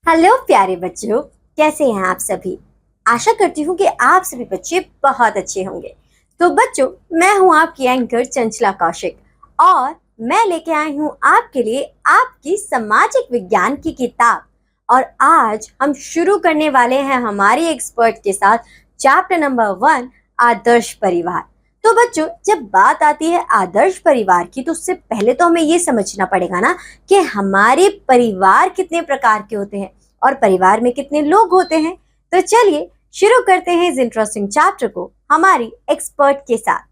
Hello प्यारे बच्चों, कैसे हैं आप सभी। आशा करती हूँ कि आप सभी बच्चे बहुत अच्छे होंगे। तो बच्चों, मैं हूँ आपकी एंकर चंचला कौशिक और मैं लेके आई हूँ आपके लिए आपकी सामाजिक विज्ञान की किताब। और आज हम शुरू करने वाले हैं हमारी एक्सपर्ट के साथ चैप्टर नंबर 1, आदर्श परिवार। तो बच्चों, जब बात आती है आदर्श परिवार की, तो उससे पहले तो हमें ये समझना पड़ेगा ना कि हमारे परिवार कितने प्रकार के होते हैं और परिवार में कितने लोग होते हैं। तो चलिए शुरू करते हैं इस इंटरेस्टिंग चैप्टर को हमारी एक्सपर्ट के साथ।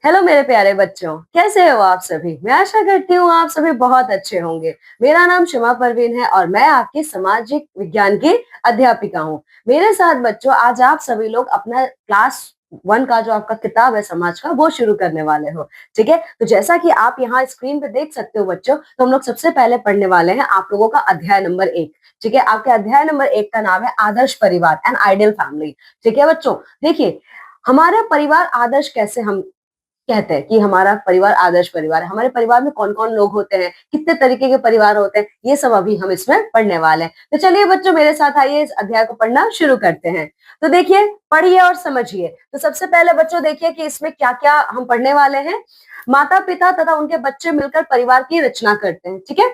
हेलो मेरे प्यारे बच्चों, कैसे हो आप सभी। मैं आशा करती हूँ आप सभी बहुत अच्छे होंगे। मेरा नाम शिमा परवीन है और मैं आपकी सामाजिक विज्ञान की अध्यापिका हूँ। मेरे साथ बच्चों आज आप सभी लोग अपना क्लास 1 का जो आपका किताब है समाज का, वो शुरू करने वाले हो। ठीक है, तो जैसा कि आप यहाँ स्क्रीन पे देख सकते हो बच्चों, तो हम लोग सबसे पहले पढ़ने वाले हैं आप लोगों का अध्याय नंबर 1। ठीक है, आपके अध्याय नंबर 1 का नाम है आदर्श परिवार, एन आइडियल फैमिली। ठीक है बच्चों, देखिए हमारा परिवार आदर्श कैसे हम कहते हैं कि हमारा परिवार आदर्श परिवार है। हमारे परिवार में कौन कौन लोग होते हैं, कितने तरीके के परिवार होते हैं, ये सब अभी हम इसमें पढ़ने वाले हैं। तो चलिए बच्चों, मेरे साथ आइए इस अध्याय को पढ़ना शुरू करते हैं। तो देखिए, पढ़िए और समझिए। तो सबसे पहले बच्चों देखिए कि इसमें क्या क्या हम पढ़ने वाले हैं। माता पिता तथा उनके बच्चे मिलकर परिवार की रचना करते हैं। ठीक है,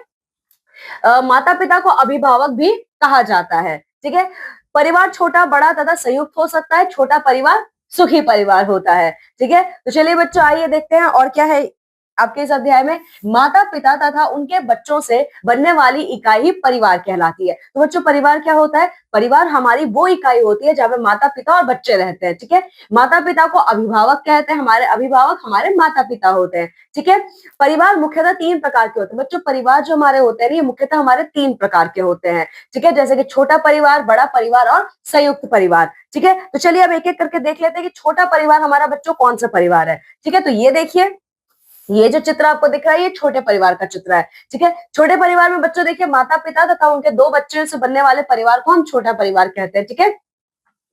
माता पिता को अभिभावक भी कहा जाता है। ठीक है, परिवार छोटा बड़ा तथा संयुक्त हो सकता है। छोटा परिवार सुखी परिवार होता है। ठीक है, तो चलिए बच्चों आइए देखते हैं और क्या है आपके इस अध्याय में। माता पिता तथा उनके बच्चों से बनने वाली इकाई ही परिवार कहलाती है। तो बच्चों, परिवार क्या होता है? परिवार हमारी वो इकाई होती है जहाँ पे माता पिता और बच्चे रहते हैं। ठीक है, माता पिता को अभिभावक कहते हैं, हमारे अभिभावक हमारे माता पिता होते हैं। ठीक है, परिवार मुख्यतः 3 प्रकार के होते हैं। बच्चों, परिवार जो हमारे होते हैं ये मुख्यतः हमारे 3 प्रकार के होते हैं। ठीक है, जैसे कि छोटा परिवार, बड़ा परिवार और संयुक्त परिवार। ठीक है, तो चलिए अब एक एक करके देख लेते हैं कि छोटा परिवार हमारा बच्चों कौन सा परिवार है। ठीक है, तो ये देखिए, ये जो चित्र आपको दिख रहा है ये छोटे परिवार का चित्र है। ठीक है, छोटे परिवार में बच्चों देखिए माता पिता तथा उनके 2 बच्चों से बनने वाले परिवार को हम छोटा परिवार कहते हैं। ठीक है,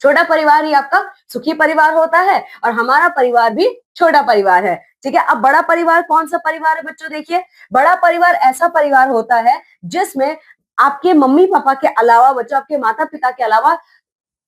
छोटा परिवार ही आपका सुखी परिवार होता है और हमारा परिवार भी छोटा परिवार है। ठीक है, अब बड़ा परिवार कौन सा परिवार है बच्चों? देखिए, बड़ा परिवार ऐसा परिवार होता है जिसमें आपके मम्मी पापा के अलावा बच्चों, आपके माता पिता के अलावा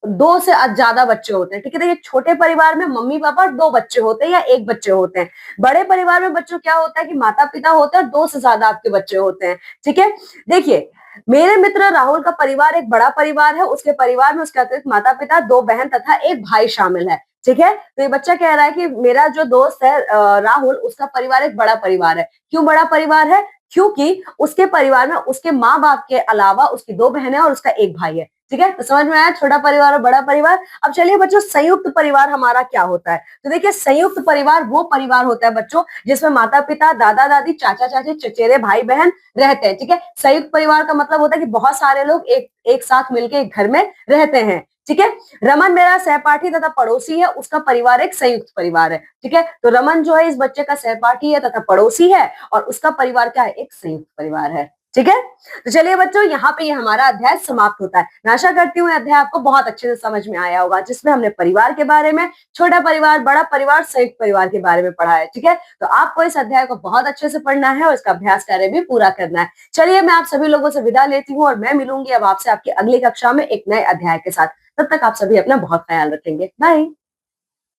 2 से ज्यादा बच्चे होते हैं। ठीक है, देखिए छोटे परिवार में मम्मी पापा और 2 बच्चे होते हैं या 1 बच्चे होते हैं। बड़े परिवार में बच्चों क्या होता है कि माता पिता होते हैं और 2 से ज्यादा आपके बच्चे होते हैं। ठीक है, देखिए मेरे मित्र राहुल का परिवार एक बड़ा परिवार है। उसके परिवार में उसके अतिरिक्त माता पिता, 2 बहन तथा 1 भाई शामिल है। ठीक है, तो ये बच्चा कह रहा है कि मेरा जो दोस्त है राहुल, उसका परिवार एक बड़ा परिवार है। क्यों बड़ा परिवार है? क्योंकि उसके परिवार में उसके माँ बाप के अलावा उसकी 2 बहनें और उसका 1 भाई है। ठीक है, तो समझ में आया छोटा परिवार और बड़ा परिवार। अब चलिए बच्चों, संयुक्त परिवार हमारा क्या होता है? तो देखिए, संयुक्त परिवार वो परिवार होता है बच्चों जिसमें माता पिता, दादा दादी, चाचा चाची, चचेरे भाई बहन रहते हैं। ठीक है, संयुक्त परिवार का मतलब होता है कि बहुत सारे लोग एक साथ मिलकर एक घर में रहते हैं। ठीक है, रमन मेरा सहपाठी तथा पड़ोसी है, उसका परिवार एक संयुक्त परिवार है। ठीक है, तो रमन जो है इस बच्चे का सहपाठी है तथा पड़ोसी है और उसका परिवार क्या है? एक संयुक्त परिवार है। ठीक है, तो चलिए बच्चों, यहाँ पे ये हमारा अध्याय समाप्त होता है। मैं आशा करती हूँ अध्याय आपको बहुत अच्छे से समझ में आया होगा, जिसमें हमने परिवार के बारे में, छोटा परिवार, बड़ा परिवार, संयुक्त परिवार के बारे में पढ़ा है। ठीक है, तो आपको इस अध्याय को बहुत अच्छे से पढ़ना है और इसका अभ्यास कार्य भी पूरा करना है। चलिए, मैं आप सभी लोगों से विदा लेती हूँ और मैं मिलूंगी अब आपसे आपकी अगली कक्षा में एक नए अध्याय के साथ। तब तक आप सभी अपना बहुत ख्याल रखेंगे। बाय।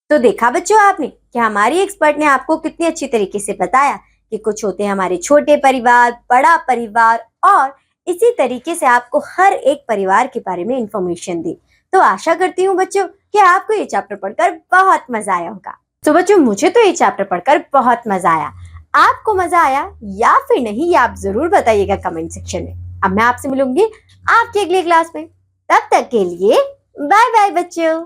तो देखा बच्चों आपने कि हमारी एक्सपर्ट ने आपको कितनी अच्छी तरीके से बताया कि कुछ होते हैं हमारे छोटे परिवार, बड़ा परिवार, और इसी तरीके से आपको हर एक परिवार के बारे में इंफॉर्मेशन दी। तो आशा करती हूँ बच्चों कि आपको ये चैप्टर पढ़कर बहुत मजा आया होगा। तो बच्चों, मुझे तो ये चैप्टर पढ़कर बहुत मजा आया। आपको मजा आया या फिर नहीं, ये आप जरूर बताइएगा कमेंट सेक्शन में। अब मैं आपसे मिलूंगी आपकी अगली क्लास में। तब तक के लिए बाय बाय बच्चों।